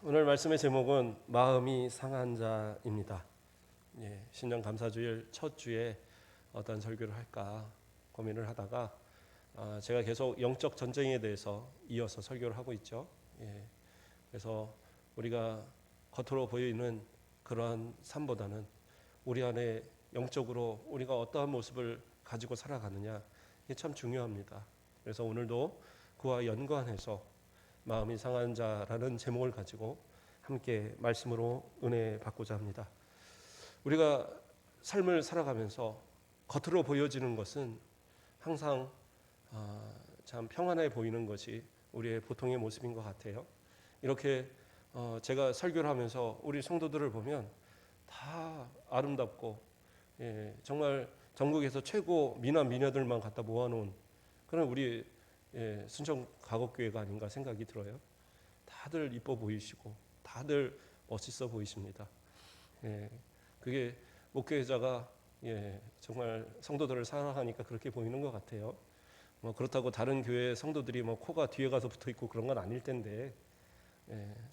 오늘 말씀의 제목은 마음이 상한 자입니다. 신년 감사주일 첫 주에 어떤 설교를 할까 고민을 하다가 제가 계속 영적 전쟁에 대해서 이어서 설교를 하고 있죠. 그래서 우리가 겉으로 보이는 그러한 삶보다는 우리 안에 영적으로 우리가 어떠한 모습을 가지고 살아가느냐, 이게 참 중요합니다. 그래서 오늘도 그와 연관해서 마음이 상한 자라는 제목을 가지고 함께 말씀으로 은혜 받고자 합니다. 우리가 삶을 살아가면서 겉으로 보여지는 것은 항상 참 평안해 보이는 것이 우리의 보통의 모습인 것 같아요. 이렇게 제가 설교를 하면서 우리 성도들을 보면 다 아름답고 정말 전국에서 최고 미남 미녀들만 갖다 모아놓은 그런 우리 순천 가곡교회가 아닌가 생각이 들어요. 다들 이뻐 보이시고 다들 멋있어 보이십니다. 그게 목회자가 정말 성도들을 사랑하니까 그렇게 보이는 것 같아요. 그렇다고 다른 교회 성도들이 코가 뒤에 가서 붙어 있고 그런 건 아닐 텐데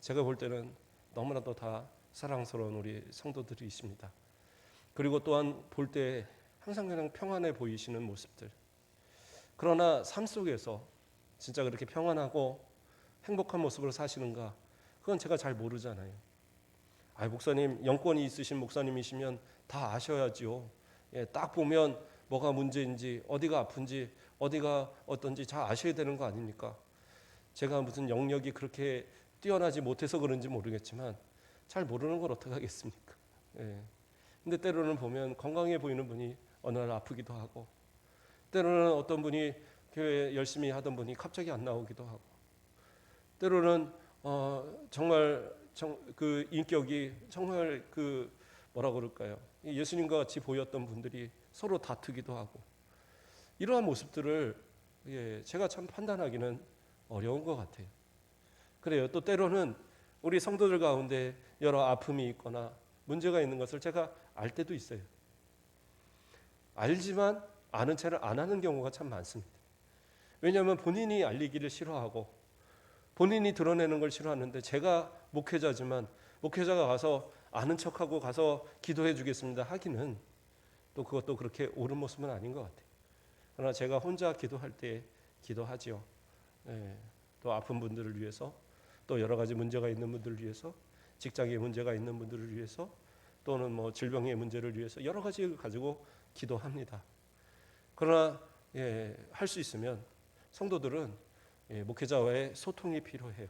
제가 볼 때는 너무나도 다 사랑스러운 우리 성도들이십니다. 그리고 또한 볼 때 항상 그냥 평안해 보이시는 모습들. 그러나 삶 속에서 진짜 그렇게 평안하고 행복한 모습으로 사시는가? 그건 제가 잘 모르잖아요. 목사님 영권이 있으신 목사님이시면 다 아셔야지요. 딱 보면 뭐가 문제인지 어디가 아픈지 어디가 어떤지 잘 아셔야 되는 거 아닙니까? 제가 무슨 영역이 그렇게 뛰어나지 못해서 그런지 모르겠지만 잘 모르는 걸 어떻게 하겠습니까? 근데 때로는 보면 건강해 보이는 분이 어느 날 아프기도 하고, 때로는 어떤 분이 교회 열심히 하던 분이 갑자기 안 나오기도 하고, 때로는 정말 그 인격이 정말 그 뭐라 그럴까요? 예수님과 같이 보였던 분들이 서로 다투기도 하고, 이러한 모습들을 제가 참 판단하기는 어려운 것 같아요. 그래요. 또 때로는 우리 성도들 가운데 여러 아픔이 있거나 문제가 있는 것을 제가 알 때도 있어요. 알지만 아는 채를 안 하는 경우가 참 많습니다. 왜냐하면 본인이 알리기를 싫어하고 본인이 드러내는 걸 싫어하는데, 제가 목회자지만 목회자가 가서 아는 척하고 가서 기도해 주겠습니다 하기는 또 그것도 그렇게 옳은 모습은 아닌 것 같아요. 그러나 제가 혼자 기도할 때 기도하지요. 또 아픈 분들을 위해서, 또 여러 가지 문제가 있는 분들을 위해서, 직장에 문제가 있는 분들을 위해서, 또는 질병의 문제를 위해서 여러 가지를 가지고 기도합니다. 그러나 할 수 있으면 성도들은 목회자와의 소통이 필요해요.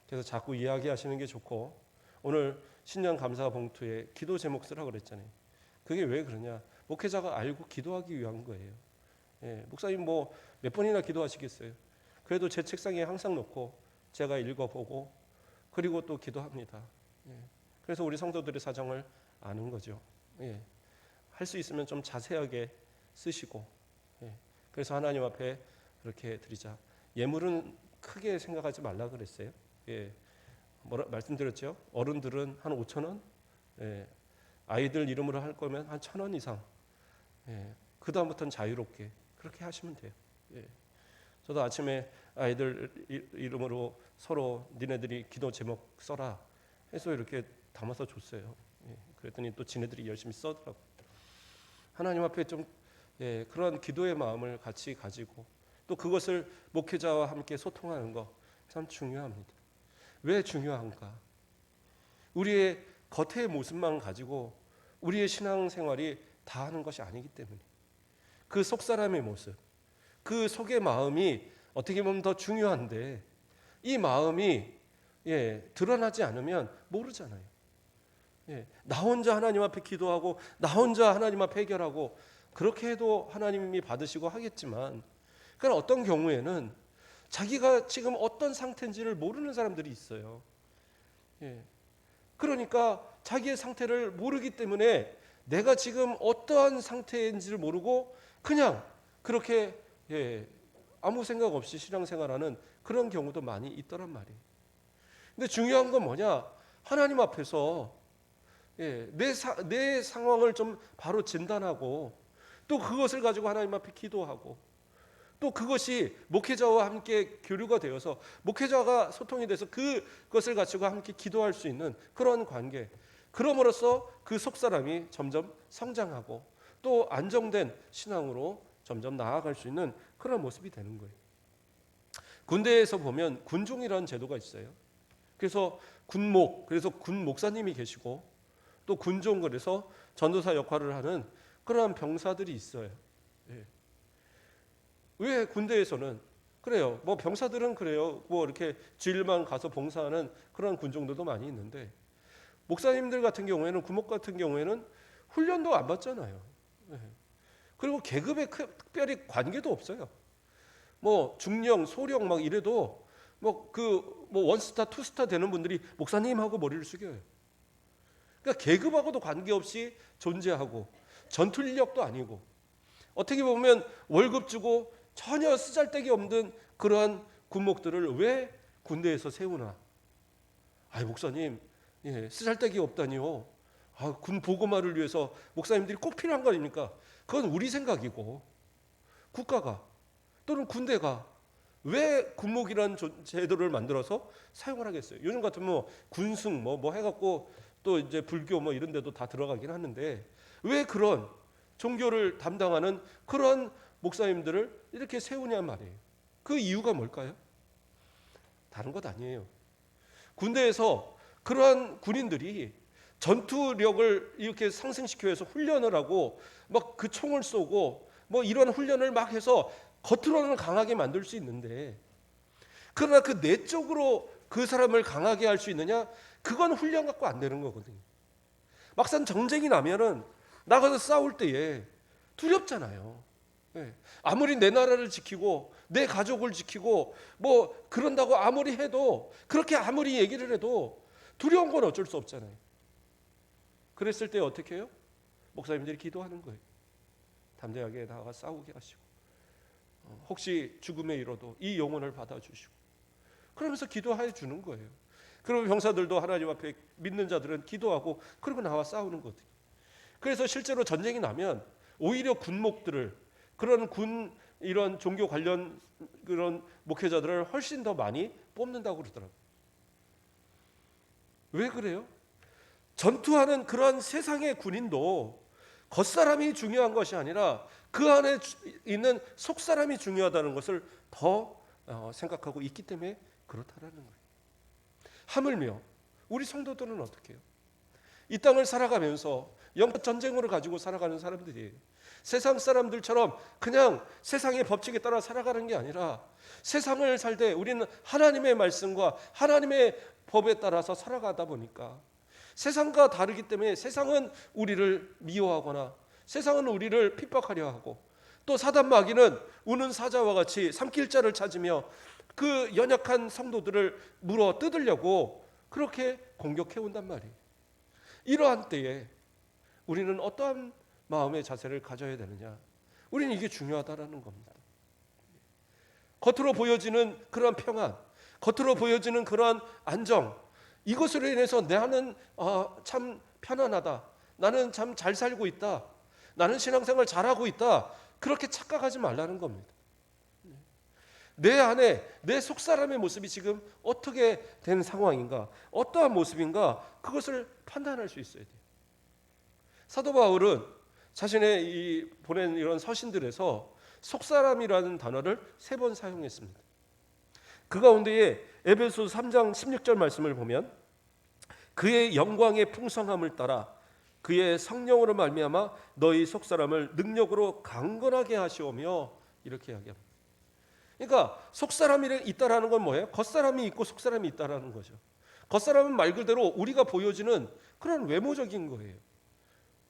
그래서 자꾸 이야기하시는 게 좋고, 오늘 신년 감사 봉투에 기도 제목 쓰라고 그랬잖아요. 그게 왜 그러냐? 목회자가 알고 기도하기 위한 거예요. 목사님 몇 번이나 기도하시겠어요? 그래도 제 책상에 항상 놓고 제가 읽어보고 그리고 또 기도합니다. 그래서 우리 성도들의 사정을 아는 거죠. 할 수 있으면 좀 자세하게 쓰시고, 그래서 하나님 앞에 그렇게 드리자. 예물은 크게 생각하지 말라 그랬어요. 말씀드렸죠. 어른들은 한 5,000원, 아이들 이름으로 할 거면 한 1,000원 이상. 그 다음부터는 자유롭게 그렇게 하시면 돼요. 저도 아침에 아이들 이름으로 서로 니네들이 기도 제목 써라 해서 이렇게 담아서 줬어요. 그랬더니 또 지네들이 열심히 써더라고요. 하나님 앞에 좀 그런 기도의 마음을 같이 가지고 또 그것을 목회자와 함께 소통하는 거 참 중요합니다. 왜 중요한가? 우리의 겉의 모습만 가지고 우리의 신앙생활이 다 하는 것이 아니기 때문에, 그 속 사람의 모습, 그 속의 마음이 어떻게 보면 더 중요한데, 이 마음이 드러나지 않으면 모르잖아요. 나 혼자 하나님 앞에 기도하고 나 혼자 하나님 앞에 해결하고 그렇게 해도 하나님이 받으시고 하겠지만, 그러나 어떤 경우에는 자기가 지금 어떤 상태인지를 모르는 사람들이 있어요. 그러니까 자기의 상태를 모르기 때문에 내가 지금 어떠한 상태인지를 모르고 그냥 그렇게 아무 생각 없이 신앙생활하는 그런 경우도 많이 있더란 말이에요. 근데 중요한 건 뭐냐? 하나님 앞에서 내 상황을 좀 바로 진단하고 또 그것을 가지고 하나님 앞에 기도하고, 또 그것이 목회자와 함께 교류가 되어서 목회자가 소통이 돼서 그것을 가지고 함께 기도할 수 있는 그런 관계. 그럼으로써 그 속사람이 점점 성장하고 또 안정된 신앙으로 점점 나아갈 수 있는 그런 모습이 되는 거예요. 군대에서 보면 군종이라는 제도가 있어요. 그래서 군목, 그래서 군 목사님이 계시고 또 군종, 그래서 전도사 역할을 하는 그러한 병사들이 있어요. 예. 왜 군대에서는 그래요? 뭐 병사들은 그래요. 뭐 이렇게 주일만 가서 봉사하는 그런 군종들도 많이 있는데 목사님들 같은 경우에는, 군목 같은 경우에는 훈련도 안 받잖아요. 예. 그리고 계급에 특별히 관계도 없어요. 뭐 중령, 소령 막 이래도 뭐 원스타, 투스타 되는 분들이 목사님하고 머리를 숙여요. 그러니까 계급하고도 관계없이 존재하고 전투 인력도 아니고 어떻게 보면 월급 주고 전혀 쓰잘데기 없는 그러한 군목들을 왜 군대에서 세우나? 아이 목사님, 예, 쓰잘데기 없다니요. 군 보고마를 위해서 목사님들이 꼭 필요한 거 아닙니까? 그건 우리 생각이고 국가가 또는 군대가 왜 군목이라는 제도를 만들어서 사용을 하겠어요? 요즘 같으면 뭐 군승 뭐 해갖고 또 이제 불교 뭐 이런 데도 다 들어가긴 하는데 왜 그런 종교를 담당하는 그런 목사님들을 이렇게 세우냐 말이에요. 그 이유가 뭘까요? 다른 것 아니에요. 군대에서 그러한 군인들이 전투력을 이렇게 상승시키기 위해서 훈련을 하고 막 그 총을 쏘고 뭐 이런 훈련을 막 해서 겉으로는 강하게 만들 수 있는데 그러나 그 내적으로 그 사람을 강하게 할 수 있느냐? 그건 훈련 갖고 안 되는 거거든요. 막상 전쟁이 나면은 나가서 싸울 때에 두렵잖아요. 예. 아무리 내 나라를 지키고 내 가족을 지키고 뭐 그런다고 아무리 해도 그렇게 아무리 얘기를 해도 두려운 건 어쩔 수 없잖아요. 그랬을 때 어떻게 해요? 목사님들이 기도하는 거예요. 담대하게 나가 싸우게 하시고 혹시 죽음에 이르러도 이 영혼을 받아주시고 그러면서 기도해 주는 거예요. 그리고 병사들도 하나님 앞에 믿는 자들은 기도하고 그리고 나와 싸우는 거거든요. 그래서 실제로 전쟁이 나면 오히려 군목들을 그런 이런 종교 관련 그런 목회자들을 훨씬 더 많이 뽑는다고 그러더라고요. 왜 그래요? 전투하는 그런 세상의 군인도 겉사람이 중요한 것이 아니라 그 안에 있는 속사람이 중요하다는 것을 더 생각하고 있기 때문에 그렇다라는 거예요. 하물며 우리 성도들은 어떻게 해요? 이 땅을 살아가면서 영적 전쟁으로 가지고 살아가는 사람들이에요. 세상 사람들처럼 그냥 세상의 법칙에 따라 살아가는 게 아니라 세상을 살 때 우리는 하나님의 말씀과 하나님의 법에 따라서 살아가다 보니까 세상과 다르기 때문에 세상은 우리를 미워하거나 세상은 우리를 핍박하려 하고 또 사단 마귀는 우는 사자와 같이 삼킬 자를 찾으며 그 연약한 성도들을 물어 뜯으려고 그렇게 공격해 온단 말이에요. 이러한 때에 우리는 어떠한 마음의 자세를 가져야 되느냐? 우리는 이게 중요하다라는 겁니다. 겉으로 보여지는 그러한 평안, 겉으로 보여지는 그러한 안정, 이것으로 인해서 나는 참 편안하다, 나는 참 잘 살고 있다, 나는 신앙생활 잘하고 있다, 그렇게 착각하지 말라는 겁니다. 내 안에 내 속사람의 모습이 지금 어떻게 된 상황인가, 어떠한 모습인가, 그것을 판단할 수 있어야 돼요. 사도 바울은 자신의 이 보낸 이런 서신들에서 속사람이라는 단어를 3번 사용했습니다. 그 가운데에 에베소서 3장 16절 말씀을 보면 그의 영광의 풍성함을 따라 그의 성령으로 말미암아 너희 속사람을 능력으로 강건하게 하시오며 이렇게 이야기합니다. 그러니까 속사람이 있다라는 건 뭐예요? 겉사람이 있고 속사람이 있다라는 거죠. 겉사람은 말 그대로 우리가 보여지는 그런 외모적인 거예요.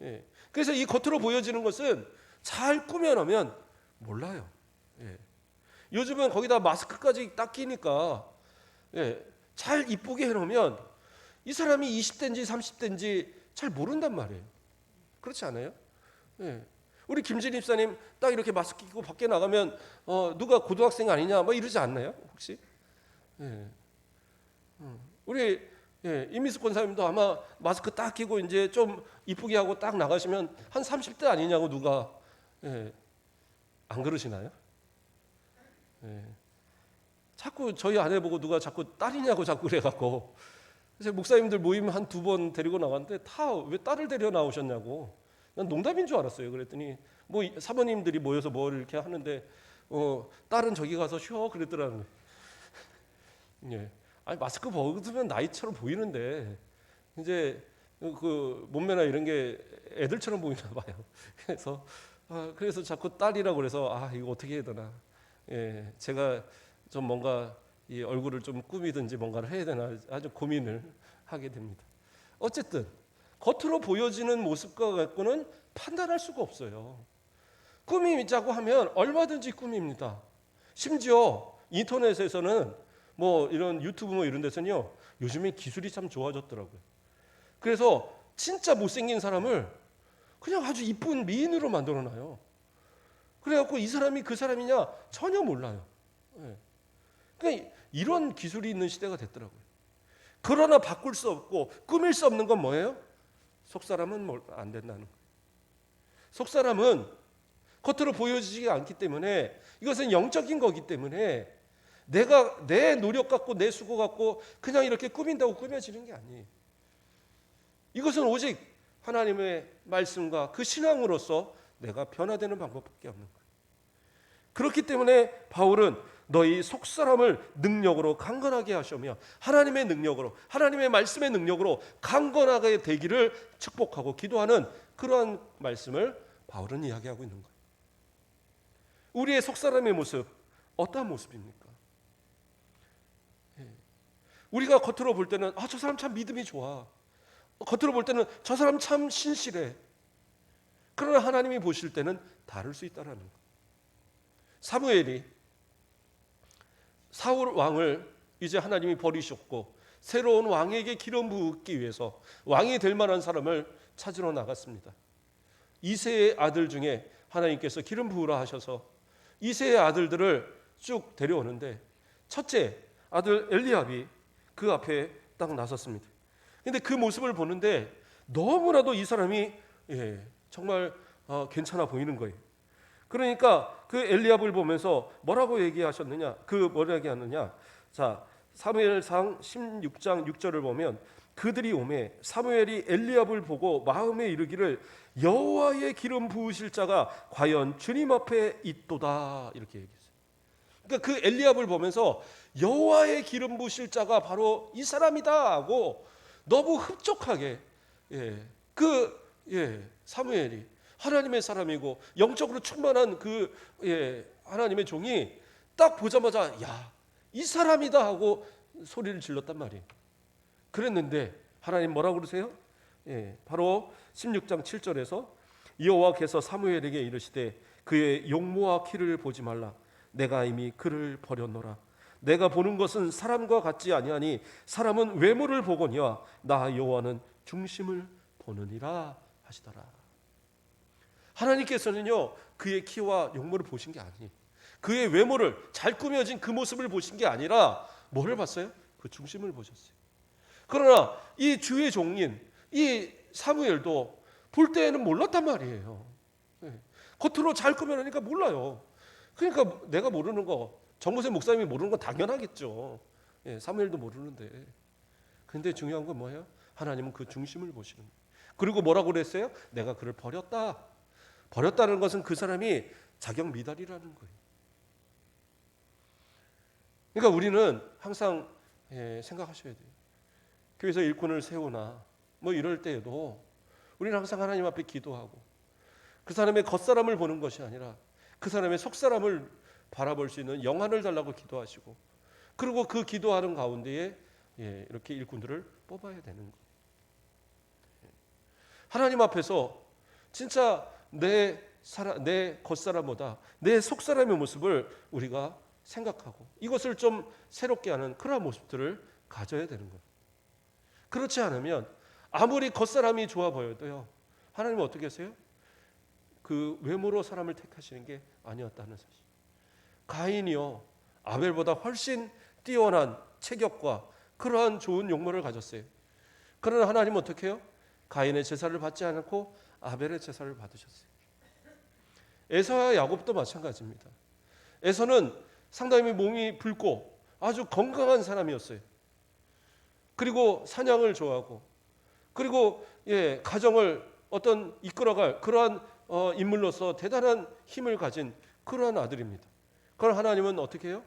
예. 그래서 이 겉으로 보여지는 것은 잘 꾸며놓으면 몰라요. 예. 요즘은 거기다 마스크까지 딱 끼니까 잘 이쁘게 해놓으면 이 사람이 20대인지 30대인지 잘 모른단 말이에요. 그렇지 않아요? 우리 김진 입사님 딱 이렇게 마스크 끼고 밖에 나가면 누가 고등학생 아니냐 뭐 이러지 않나요? 혹시? 우리 임미숙 권사님도 아마 마스크 딱 끼고 이제 좀 이쁘게 하고 딱 나가시면 한 30대 아니냐고 누가 안 그러시나요? 예. 자꾸 저희 아내 보고 누가 자꾸 딸이냐고 자꾸 그래갖고 그래서 목사님들 모임 한 2번 데리고 나갔는데 다 왜 딸을 데려 나오셨냐고. 난 농담인 줄 알았어요. 그랬더니 뭐 사모님들이 모여서 뭘 이렇게 하는데 딸은 저기 가서 쉬어 그랬더라고요. 예. 아니 마스크 벗으면 나이처럼 보이는데 이제 그 몸매나 이런 게 애들처럼 보이나 봐요. 그래서 자꾸 딸이라고 그래서 이거 어떻게 해야 되나. 예. 제가 좀 뭔가 이 얼굴을 좀 꾸미든지 뭔가를 해야 되나 아주 고민을 하게 됩니다. 어쨌든 겉으로 보여지는 모습과 갖고는 판단할 수가 없어요. 꾸미자고 하면 얼마든지 꾸밉니다. 심지어 인터넷에서는 뭐 이런 유튜브 뭐 이런 데서는요, 요즘에 기술이 참 좋아졌더라고요. 그래서 진짜 못생긴 사람을 그냥 아주 이쁜 미인으로 만들어놔요. 그래갖고 이 사람이 그 사람이냐 전혀 몰라요. 예. 그러니까 이런 기술이 있는 시대가 됐더라고요. 그러나 바꿀 수 없고 꾸밀 수 없는 건 뭐예요? 속사람은 안 된다는 거예요. 속사람은 겉으로 보여지지 않기 때문에 이것은 영적인 거기 때문에 내가 내 노력 갖고 내 수고 갖고 그냥 이렇게 꾸민다고 꾸며지는 게 아니에요. 이것은 오직 하나님의 말씀과 그 신앙으로서 내가 변화되는 방법밖에 없는 거예요. 그렇기 때문에 바울은 너희 속사람을 능력으로 강건하게 하시며 하나님의 능력으로 하나님의 말씀의 능력으로 강건하게 되기를 축복하고 기도하는 그러한 말씀을 바울은 이야기하고 있는 거예요. 우리의 속사람의 모습 어떠한 모습입니까? 우리가 겉으로 볼 때는 저 사람 참 믿음이 좋아. 겉으로 볼 때는 저 사람 참 신실해. 그러나 하나님이 보실 때는 다를 수 있다라는 거예요. 사무엘이 사울 왕을 이제 하나님이 버리셨고 새로운 왕에게 기름 부기 위해서 왕이 될 만한 사람을 찾으러 나갔습니다. 이새의 아들 중에 하나님께서 기름 부으라 하셔서 이새의 아들들을 쭉 데려오는데 첫째 아들 엘리압이 그 앞에 딱 나섰습니다. 근데 그 모습을 보는데 너무나도 이 사람이 정말 괜찮아 보이는 거예요. 그러니까 그 엘리압을 보면서 뭐라고 얘기하셨느냐? 뭐라고 얘기하느냐? 자, 사무엘상 16장 6절을 보면 그들이 오매 사무엘이 엘리압을 보고 마음에 이르기를 여호와의 기름 부으실 자가 과연 주님 앞에 있도다 이렇게 얘기했어요. 그러니까 그 엘리압을 보면서 여호와의 기름 부으실 자가 바로 이 사람이다 하고 너무 흡족하게 사무엘이 하나님의 사람이고 영적으로 충만한 하나님의 종이 딱 보자마자 이 사람이다 하고 소리를 질렀단 말이에요. 그랬는데 하나님 뭐라고 그러세요? 바로 16장 7절에서 여호와께서 사무엘에게 이르시되 그의 용모와 키를 보지 말라. 내가 이미 그를 버렸노라. 내가 보는 것은 사람과 같지 아니하니 사람은 외모를 보거니와 나 여호와는 중심을 보느니라 하시더라. 하나님께서는요 그의 키와 용모를 보신 게 아니에요. 그의 외모를 잘 꾸며진 그 모습을 보신 게 아니라 뭐를 봤어요? 그 중심을 보셨어요. 그러나 이 주의 종인 이 사무엘도 볼 때에는 몰랐단 말이에요. 겉으로 잘 꾸며놓으니까 몰라요. 그러니까 내가 모르는 거 정보세 목사님이 모르는 건 당연하겠죠. 사무엘도 모르는데. 근데 중요한 건 뭐예요? 하나님은 그 중심을 보시는 거예요. 그리고 뭐라고 그랬어요? 내가 그를 버렸다. 버렸다는 것은 그 사람이 자격 미달이라는 거예요. 그러니까 우리는 항상 생각하셔야 돼요. 교회에서 일꾼을 세우나 뭐 이럴 때에도 우리는 항상 하나님 앞에 기도하고 그 사람의 겉사람을 보는 것이 아니라 그 사람의 속사람을 바라볼 수 있는 영안을 달라고 기도하시고 그리고 그 기도하는 가운데에 이렇게 일꾼들을 뽑아야 되는 거예요. 하나님 앞에서 진짜 내 겉사람보다 내 속사람의 모습을 우리가 생각하고 이것을 좀 새롭게 하는 그런 모습들을 가져야 되는 거예요. 그렇지 않으면 아무리 겉사람이 좋아 보여도요 하나님은 어떻게 하세요? 그 외모로 사람을 택하시는 게 아니었다는 사실. 가인이요 아벨보다 훨씬 뛰어난 체격과 그러한 좋은 용모를 가졌어요. 그러나 하나님은 어떻게 해요? 가인의 제사를 받지 않고 아벨의 제사를 받으셨어요. 에서와 야곱도 마찬가지입니다. 에서는 상당히 몸이 붉고 아주 건강한 사람이었어요. 그리고 사냥을 좋아하고, 그리고 가정을 어떤 이끌어갈 그러한 인물로서 대단한 힘을 가진 그러한 아들입니다. 그럼 하나님은 어떻게 해요?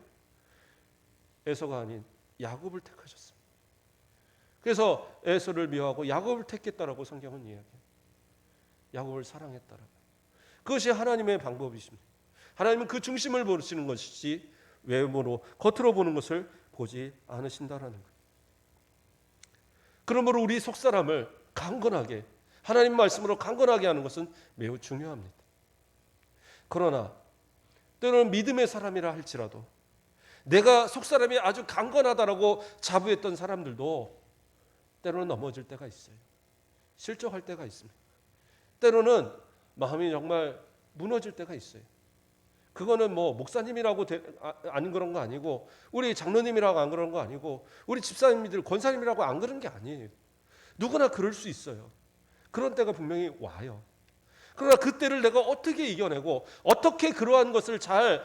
에서가 아닌 야곱을 택하셨습니다. 그래서 에서를 미워하고 야곱을 택했다라고 성경은 이야기해요. 야곱을 사랑했다라고. 그것이 하나님의 방법이십니다. 하나님은 그 중심을 보시는 것이지 외모로 겉으로 보는 것을 보지 않으신다라는 거예요. 그러므로 우리 속사람을 강건하게, 하나님 말씀으로 강건하게 하는 것은 매우 중요합니다. 그러나 때로는 믿음의 사람이라 할지라도 내가 속사람이 아주 강건하다라고 자부했던 사람들도 때로는 넘어질 때가 있어요. 실족할 때가 있습니다. 때로는 마음이 정말 무너질 때가 있어요. 그거는 뭐 목사님이라고 안 그런 거 아니고, 우리 장로님이라고 안 그런 거 아니고, 우리 집사님들 권사님이라고 안 그런 게 아니에요. 누구나 그럴 수 있어요. 그런 때가 분명히 와요. 그러나 그때를 내가 어떻게 이겨내고 어떻게 그러한 것을 잘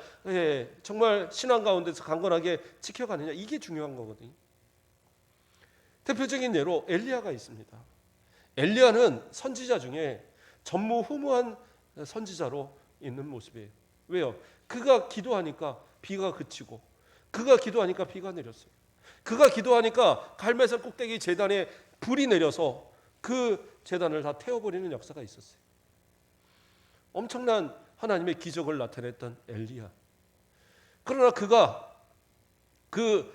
정말 신앙 가운데서 강건하게 지켜가느냐, 이게 중요한 거거든요. 대표적인 예로 엘리야가 있습니다. 엘리야는 선지자 중에 전무후무한 선지자로 있는 모습이에요. 왜요? 그가 기도하니까 비가 그치고, 그가 기도하니까 비가 내렸어요. 그가 기도하니까 갈멜산 꼭대기 제단에 불이 내려서 그 제단을 다 태워버리는 역사가 있었어요. 엄청난 하나님의 기적을 나타냈던 엘리야. 그러나 그가 그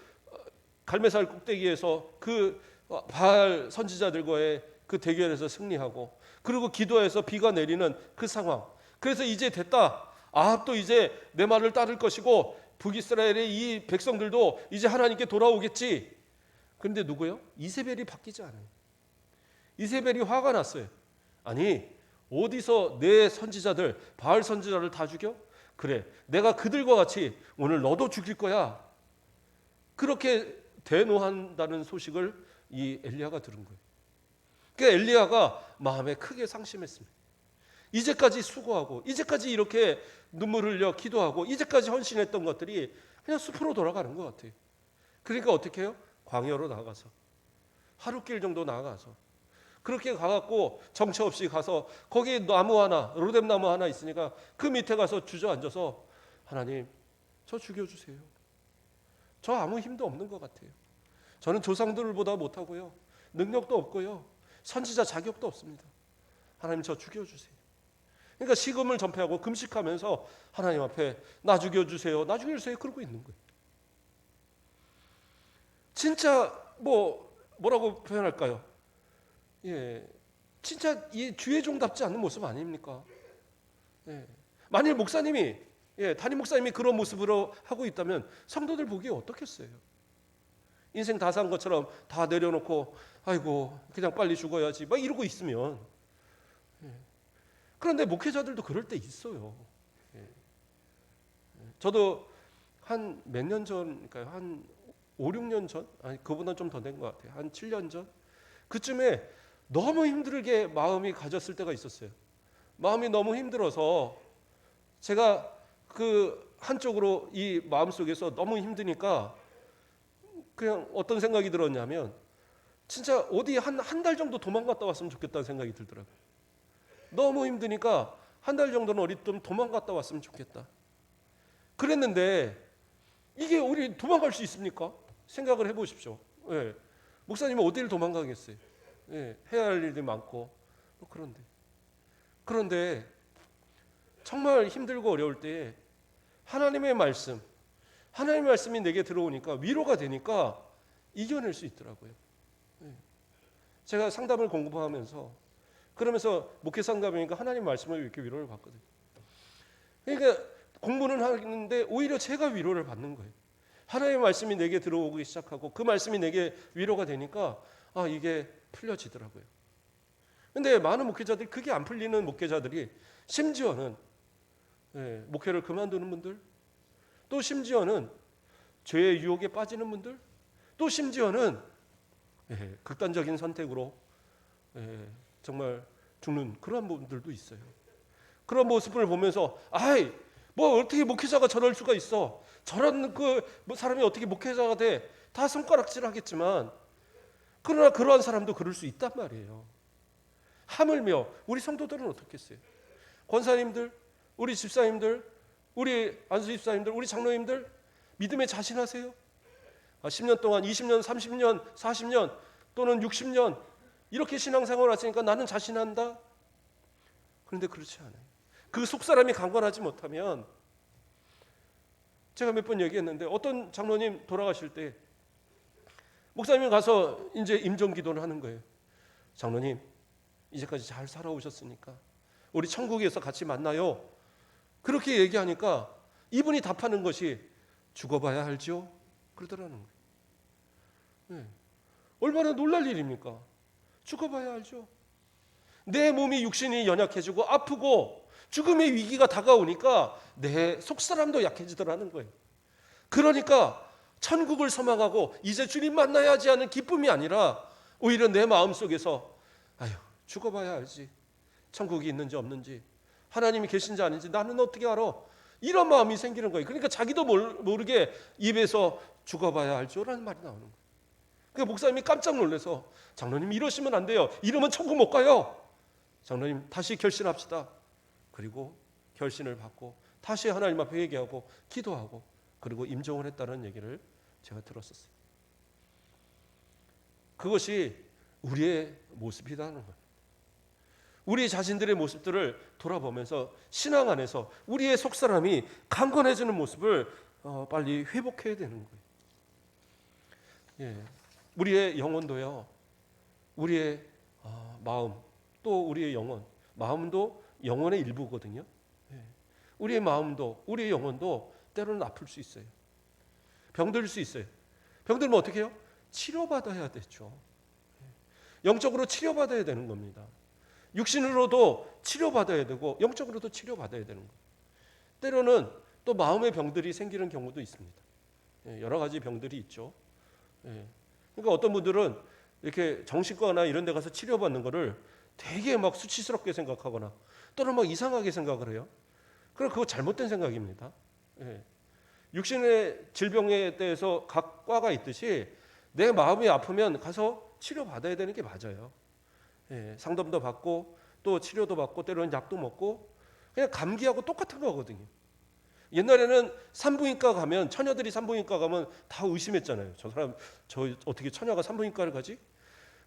갈멜산 꼭대기에서 그 바알 선지자들과의 그 대결에서 승리하고, 그리고 기도해서 비가 내리는 그 상황. 그래서 이제 됐다. 아합도 이제 내 말을 따를 것이고 북이스라엘의 이 백성들도 이제 하나님께 돌아오겠지. 그런데 누구요? 이세벨이 바뀌지 않아요. 이세벨이 화가 났어요. 아니, 어디서 내 선지자들, 바알 선지자를 다 죽여? 그래, 내가 그들과 같이 오늘 너도 죽일 거야. 그렇게 대노한다는 소식을 이 엘리야가 들은 거예요. 그러니까 엘리야가 마음에 크게 상심했습니다. 이제까지 수고하고, 이제까지 이렇게 눈물을 흘려 기도하고, 이제까지 헌신했던 것들이 그냥 숲으로 돌아가는 것 같아요. 그러니까 어떻게 해요? 광야로 나가서 하루길 정도 나가서 그렇게 가갖고 정처 없이 가서 거기 나무 하나, 로뎀 나무 하나 있으니까 그 밑에 가서 주저앉아서 하나님, 저 죽여주세요. 저 아무 힘도 없는 것 같아요. 저는 조상들보다 못하고요, 능력도 없고요, 선지자 자격도 없습니다. 하나님, 저 죽여주세요. 그러니까 식음을 전폐하고 금식하면서 하나님 앞에 나 죽여주세요, 나 죽여주세요 그러고 있는 거예요. 진짜 뭐라고 표현할까요? 진짜 이 주의 종답지 않는 모습 아닙니까? 만일 목사님이, 담임 목사님이 그런 모습으로 하고 있다면 성도들 보기에 어떻겠어요? 인생 다 산 것처럼 다 내려놓고 아이고 그냥 빨리 죽어야지 막 이러고 있으면. 그런데 목회자들도 그럴 때 있어요. 저도 한 몇 년 전, 그러니까 한 5, 6년 전, 아니 그보다 좀 더 된 것 같아요. 한 7년 전 그쯤에 너무 힘들게 마음이 가졌을 때가 있었어요. 마음이 너무 힘들어서 제가 그 한쪽으로 이 마음속에서 너무 힘드니까 그냥 어떤 생각이 들었냐면, 진짜 어디 한 달 정도 도망갔다 왔으면 좋겠다는 생각이 들더라고요. 너무 힘드니까 한 달 정도는 어디 좀 도망갔다 왔으면 좋겠다. 그랬는데 이게 우리 도망갈 수 있습니까? 생각을 해보십시오. 목사님은 어디를 도망가겠어요? 해야 할 일이 많고. 그런데 정말 힘들고 어려울 때 하나님의 말씀이 내게 들어오니까 위로가 되니까 이겨낼 수 있더라고요. 제가 상담을 공부하면서 그러면서 목회 상담이니까 하나님 말씀을 이렇게 위로를 받거든요. 그러니까 공부는 하는데 오히려 제가 위로를 받는 거예요. 하나님의 말씀이 내게 들어오기 시작하고 그 말씀이 내게 위로가 되니까 이게 풀려지더라고요. 근데 많은 목회자들이 그게 안 풀리는 목회자들이 심지어는 목회를 그만두는 분들, 또 심지어는 죄의 유혹에 빠지는 분들, 또 심지어는 극단적인 선택으로 정말 죽는 그런 분들도 있어요. 그런 모습을 보면서 뭐 어떻게 목회자가 저럴 수가 있어? 저런 뭐 사람이 어떻게 목회자가 돼? 다 손가락질하겠지만 그러나 그러한 사람도 그럴 수 있단 말이에요. 하물며 우리 성도들은 어떻겠어요? 권사님들, 우리 집사님들, 우리 안수 집사님들, 우리 장로님들 믿음에 자신하세요? 10년 동안 20년, 30년, 40년 또는 60년 이렇게 신앙생활을 했으니까 나는 자신한다? 그런데 그렇지 않아요. 그 속사람이 강건하지 못하면, 제가 몇 번 얘기했는데 어떤 장로님 돌아가실 때 목사님이 가서 이제 임종기도를 하는 거예요. 장로님, 이제까지 잘 살아오셨으니까 우리 천국에서 같이 만나요. 그렇게 얘기하니까 이분이 답하는 것이 죽어봐야 알죠? 그러더라는 거예요. 네. 얼마나 놀랄 일입니까? 죽어봐야 알죠. 내 몸이 육신이 연약해지고 아프고 죽음의 위기가 다가오니까 내 속사람도 약해지더라는 거예요. 그러니까 천국을 소망하고 이제 주님 만나야지 하는 기쁨이 아니라 오히려 내 마음속에서 아유, 죽어봐야 알지. 천국이 있는지 없는지, 하나님이 계신지 아닌지 나는 어떻게 알아? 이런 마음이 생기는 거예요. 그러니까 자기도 모르게 입에서 죽어봐야 알죠라는 말이 나오는 거예요. 그러니까 목사님이 깜짝 놀라서 장로님 이러시면 안 돼요. 이러면 천국 못 가요. 장로님 다시 결심합시다. 그리고 결심을 받고 다시 하나님 앞에 회개하고 기도하고 그리고 임종을 했다는 얘기를 제가 들었었어요. 그것이 우리의 모습이라는 거예요. 우리 자신들의 모습들을 돌아보면서 신앙 안에서 우리의 속사람이 강건해지는 모습을 빨리 회복해야 되는 거예요. 예. 우리의 영혼도요. 우리의 마음, 또 우리의 영혼, 마음도 영혼의 일부거든요. 예. 우리의 마음도 우리의 영혼도 때로는 아플 수 있어요. 병들 수 있어요. 병들면 어떻게 해요? 치료받아야 되죠. 영적으로 치료받아야 되는 겁니다. 육신으로도 치료받아야 되고 영적으로도 치료받아야 되는 거예요. 때로는 또 마음의 병들이 생기는 경우도 있습니다. 여러 가지 병들이 있죠. 그러니까 어떤 분들은 이렇게 정신과나 이런 데 가서 치료받는 거를 되게 막 수치스럽게 생각하거나 또는 막 이상하게 생각을 해요. 그럼 그거 잘못된 생각입니다. 육신의 질병에 대해서 각 과가 있듯이 내 마음이 아프면 가서 치료받아야 되는 게 맞아요. 상담도 받고 또 치료도 받고 때로는 약도 먹고 그냥 감기하고 똑같은 거거든요. 옛날에는 산부인과 가면 처녀들이 산부인과 가면 다 의심했잖아요. 저 사람 저 어떻게 처녀가 산부인과를 가지?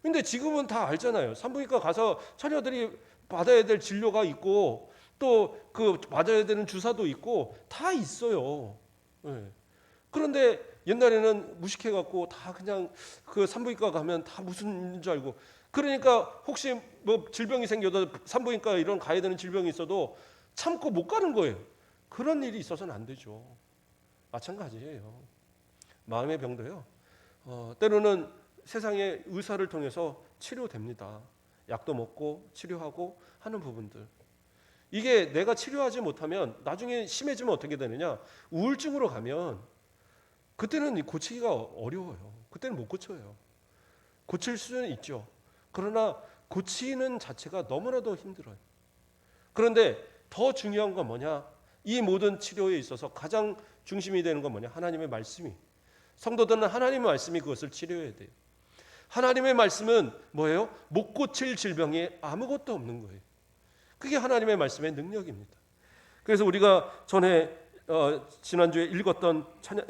근데 지금은 다 알잖아요. 산부인과 가서 처녀들이 받아야 될 진료가 있고 또 그 맞아야 되는 주사도 있고 다 있어요. 그런데 옛날에는 무식해갖고 다 그냥 그 산부인과 가면 다 무슨 줄 알고 그러니까 혹시 뭐 질병이 생겨도 산부인과 이런 가야 되는 질병이 있어도 참고 못 가는 거예요. 그런 일이 있어서는 안 되죠. 마찬가지예요. 마음의 병도요. 때로는 세상의 의사를 통해서 치료됩니다. 약도 먹고 치료하고 하는 부분들. 이게 내가 치료하지 못하면 나중에 심해지면 어떻게 되느냐? 우울증으로 가면 그때는 고치기가 어려워요. 그때는 못 고쳐요. 고칠 수는 있죠. 그러나 고치는 자체가 너무나도 힘들어요. 그런데 더 중요한 건 뭐냐? 이 모든 치료에 있어서 가장 중심이 되는 건 뭐냐? 하나님의 말씀이. 성도들은 하나님의 말씀이 그것을 치료해야 돼요. 하나님의 말씀은 뭐예요? 못 고칠 질병이 아무것도 없는 거예요. 그게 하나님의 말씀의 능력입니다. 그래서 우리가 전에 지난주에 읽었던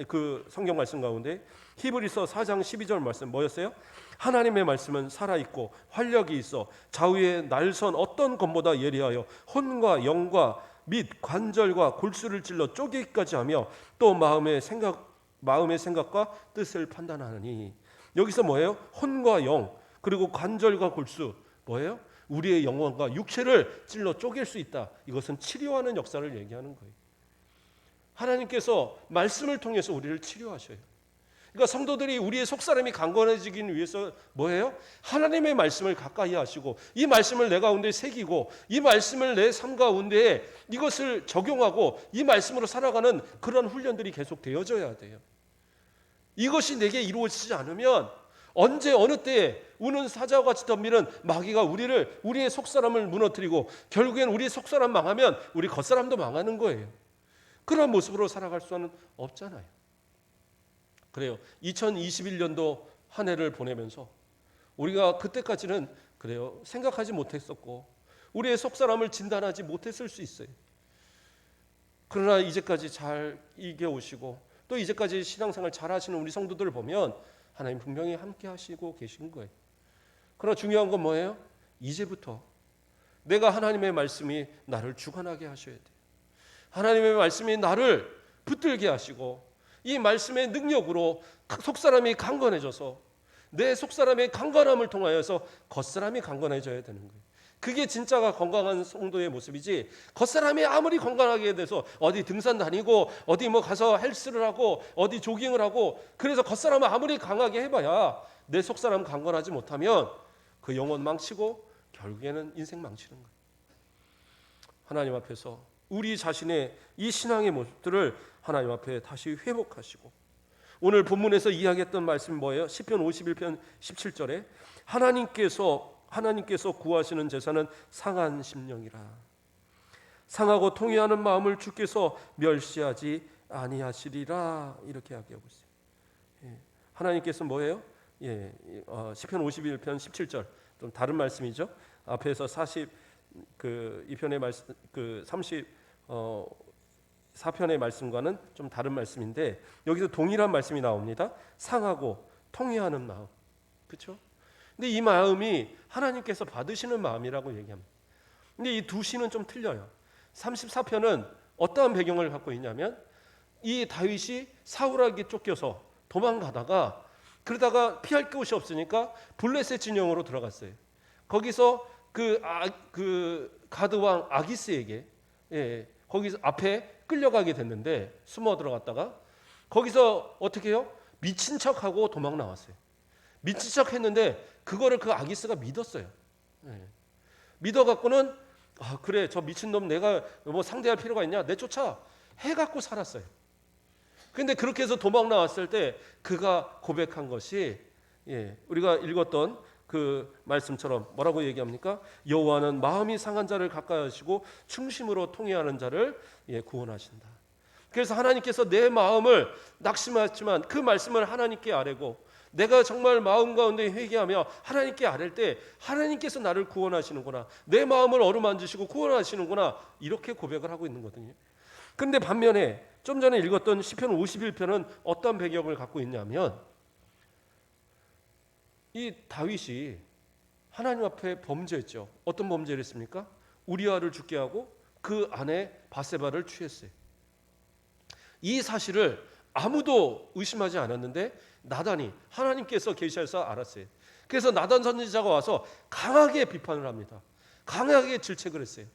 그 성경 말씀 가운데 히브리서 4장 12절 말씀 뭐였어요? 하나님의 말씀은 살아있고 활력이 있어 좌우의 날선 어떤 검보다 예리하여 혼과 영과 및 관절과 골수를 찔러 쪼개기까지 하며 또 마음의 생각과 뜻을 판단하느니. 여기서 뭐예요? 혼과 영 그리고 관절과 골수 뭐예요? 우리의 영혼과 육체를 찔러 쪼갤 수 있다. 이것은 치료하는 역사를 얘기하는 거예요. 하나님께서 말씀을 통해서 우리를 치료하셔요. 그러니까 성도들이 우리의 속사람이 강건해지기 위해서 뭐예요? 하나님의 말씀을 가까이 하시고 이 말씀을 내 가운데 새기고 이 말씀을 내 삶 가운데 이것을 적용하고 이 말씀으로 살아가는 그런 훈련들이 계속 되어져야 돼요. 이것이 내게 이루어지지 않으면 언제 어느 때에 우는 사자와 같이 덤비는 마귀가 우리의 속사람을 무너뜨리고 결국엔 우리의 속사람 망하면 우리 겉사람도 망하는 거예요. 그런 모습으로 살아갈 수는 없잖아요. 그래요. 2021년도 한 해를 보내면서 우리가 그때까지는 그래요, 생각하지 못했었고 우리의 속사람을 진단하지 못했을 수 있어요. 그러나 이제까지 잘 이겨오시고 또 이제까지 신앙생활 잘 하시는 우리 성도들을 보면 하나님 분명히 함께 하시고 계신 거예요. 그러나 중요한 건 뭐예요? 이제부터 내가 하나님의 말씀이 나를 주관하게 하셔야 돼요. 하나님의 말씀이 나를 붙들게 하시고 이 말씀의 능력으로 속사람이 강건해져서 내 속사람의 강건함을 통하여서 겉사람이 강건해져야 되는 거예요. 그게 진짜가 건강한 성도의 모습이지, 겉사람이 아무리 건강하게 돼서 어디 등산 다니고 어디 뭐 가서 헬스를 하고 어디 조깅을 하고 그래서 겉사람을 아무리 강하게 해봐야 내 속사람 강건하지 못하면 그 영혼 망치고 결국에는 인생 망치는 거예요. 하나님 앞에서 우리 자신의 이 신앙의 모습들을 하나님 앞에 다시 회복하시고, 오늘 본문에서 이야기했던 말씀이 뭐예요? 시편 51편 17절에 하나님께서 구하시는 제사는 상한 심령이라. 상하고 통회하는 마음을 주께서 멸시하지 아니하시리라. 이렇게 이야기하고 있어요. 하나님께서 뭐예요? 시편 51편 17절 좀 다른 말씀이죠. 앞에서 2편의 말씀 34편의 말씀과는 좀 다른 말씀인데 여기서 동일한 말씀이 나옵니다. 상하고 통회하는 마음. 그렇죠? 근데 이 마음이 하나님께서 받으시는 마음이라고 얘기합니다. 근데 이 두 시는 좀 틀려요. 34편은 어떠한 배경을 갖고 있냐면 이 다윗이 사울에게 쫓겨서 도망가다가 그러다가 피할 곳이 없으니까 블레셋 진영으로 들어갔어요. 거기서 그 가드왕 아기스에게 거기서 앞에 끌려가게 됐는데 숨어 들어갔다가 거기서 어떻게 해요? 미친 척하고 도망 나왔어요. 미친 척 했는데 그거를 그 아기스가 믿었어요. 믿어갖고는 그래, 저 미친놈 내가 뭐 상대할 필요가 있냐, 내쫓아 해갖고 살았어요. 근데 그렇게 해서 도망 나왔을 때 그가 고백한 것이 우리가 읽었던 그 말씀처럼 뭐라고 얘기합니까? 여호와는 마음이 상한 자를 가까이 하시고 충심으로 통회하는 자를 구원하신다. 그래서 하나님께서 내 마음을 낙심하지만 그 말씀을 하나님께 아뢰고 내가 정말 마음 가운데 회개하며 하나님께 아뢰 때 하나님께서 나를 구원하시는구나, 내 마음을 어루만지시고 구원하시는구나, 이렇게 고백을 하고 있는 거거든요. 그런데 반면에 좀 전에 읽었던 시편 51편은 어떤 배경을 갖고 있냐면 이 다윗이 하나님 앞에 범죄했죠. 어떤 범죄를 했습니까? 우리아를 죽게 하고 그 아내 바세바를 취했어요. 이 사실을 아무도 의심하지 않았는데 나단이 하나님께서 계시해서 알았어요. 그래서 나단 선지자가 와서 강하게 비판을 합니다. 강하게 질책을 했어요.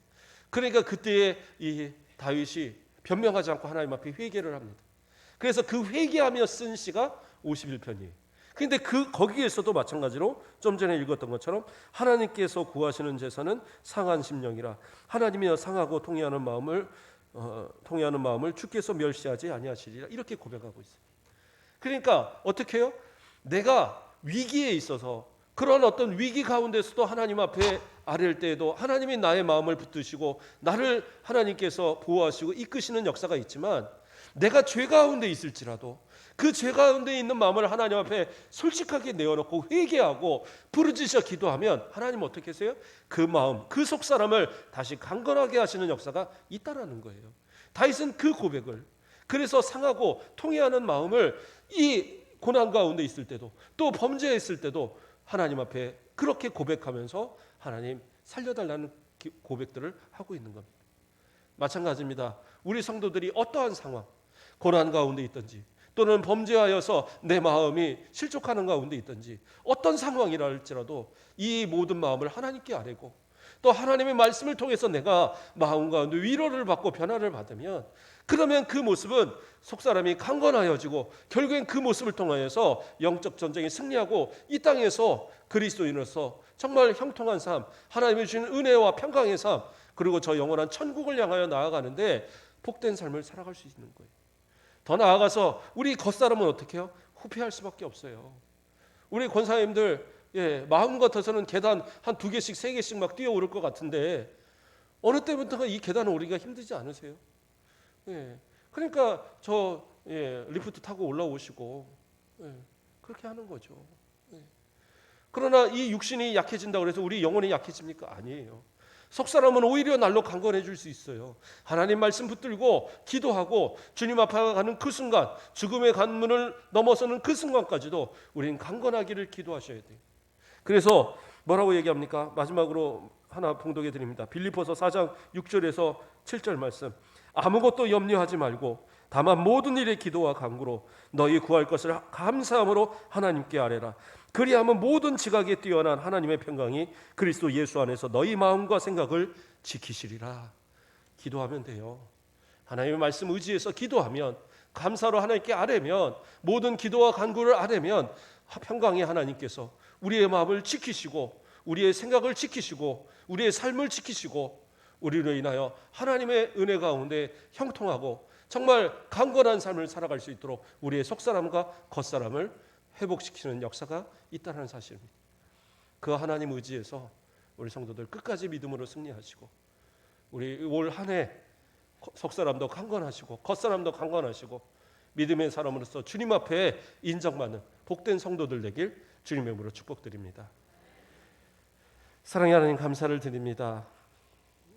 그러니까 그때에 이 다윗이 변명하지 않고 하나님 앞에 회개를 합니다. 그래서 그 회개하며 쓴 시가 51편이에요. 근데 거기에서도 마찬가지로 좀 전에 읽었던 것처럼 하나님께서 구하시는 제사는 상한 심령이라. 하나님이여 상하고 통회하는 마음을 주께서 멸시하지 아니하시리라. 이렇게 고백하고 있어요. 그러니까 어떻게 해요? 내가 위기에 있어서 그런 어떤 위기 가운데서도 하나님 앞에 아뢰일 때에도 하나님이 나의 마음을 붙드시고 나를 하나님께서 보호하시고 이끄시는 역사가 있지만, 내가 죄 가운데 있을지라도 그 죄 가운데 있는 마음을 하나님 앞에 솔직하게 내어놓고 회개하고 부르짖어 기도하면 하나님 어떻게 하세요? 그 마음, 그 속사람을 다시 강건하게 하시는 역사가 있다라는 거예요. 다윗은 그 고백을, 그래서 상하고 통회하는 마음을 이 고난 가운데 있을 때도 또 범죄했을 때도 하나님 앞에 그렇게 고백하면서 하나님 살려달라는 고백들을 하고 있는 겁니다. 마찬가지입니다. 우리 성도들이 어떠한 상황, 고난 가운데 있든지 또는 범죄하여서 내 마음이 실족하는 가운데 있든지 어떤 상황이라 할지라도 이 모든 마음을 하나님께 아뢰고 또 하나님의 말씀을 통해서 내가 마음 가운데 위로를 받고 변화를 받으면, 그러면 그 모습은 속사람이 강건하여지고 결국엔 그 모습을 통하여서 영적 전쟁에 승리하고 이 땅에서 그리스도인으로서 정말 형통한 삶, 하나님이 주시는 은혜와 평강의 삶, 그리고 저 영원한 천국을 향하여 나아가는데 복된 삶을 살아갈 수 있는 거예요. 더 나아가서 우리 겉사람은 어떻게 해요? 후회할 수밖에 없어요. 우리 권사님들 마음 같아서는 계단 한 2개씩 3개씩 막 뛰어오를 것 같은데 어느 때부터가 이 계단을 오르기가 힘들지 않으세요? 그러니까 리프트 타고 올라오시고 그렇게 하는 거죠. 그러나 이 육신이 약해진다고 해서 우리 영혼이 약해집니까? 아니에요. 속 사람은 오히려 날로 강건해질 수 있어요. 하나님 말씀 붙들고 기도하고 주님 앞에 가는 그 순간, 죽음의 관문을 넘어서는 그 순간까지도 우리는 강건하기를 기도하셔야 돼요. 그래서 뭐라고 얘기합니까? 마지막으로 하나 봉독해 드립니다. 빌립보서 4장 6절에서 7절 말씀. 아무것도 염려하지 말고 다만 모든 일에 기도와 간구로 너희 구할 것을 감사함으로 하나님께 아뢰라. 그리하면 모든 지각에 뛰어난 하나님의 평강이 그리스도 예수 안에서 너희 마음과 생각을 지키시리라. 기도하면 돼요. 하나님의 말씀 의지해서 기도하면, 감사로 하나님께 아뢰면, 모든 기도와 간구를 아뢰면 평강의 하나님께서 우리의 마음을 지키시고 우리의 생각을 지키시고 우리의 삶을 지키시고 우리로 인하여 하나님의 은혜 가운데 형통하고 정말 강건한 삶을 살아갈 수 있도록 우리의 속사람과 겉사람을 회복시키는 역사가 있다는 사실입니다. 그 하나님 의지에서 우리 성도들 끝까지 믿음으로 승리하시고 우리 올 한 해 속사람도 강건하시고 겉사람도 강건하시고 믿음의 사람으로서 주님 앞에 인정받는 복된 성도들 되길 주님의 이름으로 축복드립니다. 사랑의 하나님, 감사를 드립니다.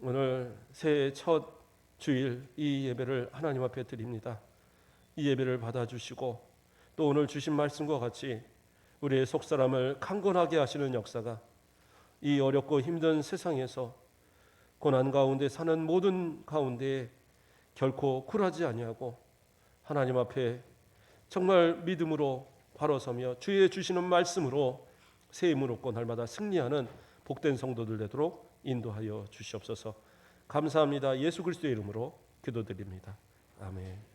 오늘 새해 첫 주일 이 예배를 하나님 앞에 드립니다. 이 예배를 받아주시고 또 오늘 주신 말씀과 같이 우리의 속사람을 강건하게 하시는 역사가 이 어렵고 힘든 세상에서 고난 가운데 사는 모든 가운데 결코 굴하지 아니하고 하나님 앞에 정말 믿음으로 바로 서며 주의 주시는 말씀으로 새 힘을 얻고 날마다 승리하는 복된 성도들 되도록 인도하여 주시옵소서. 감사합니다. 예수 그리스도의 이름으로 기도드립니다. 아멘.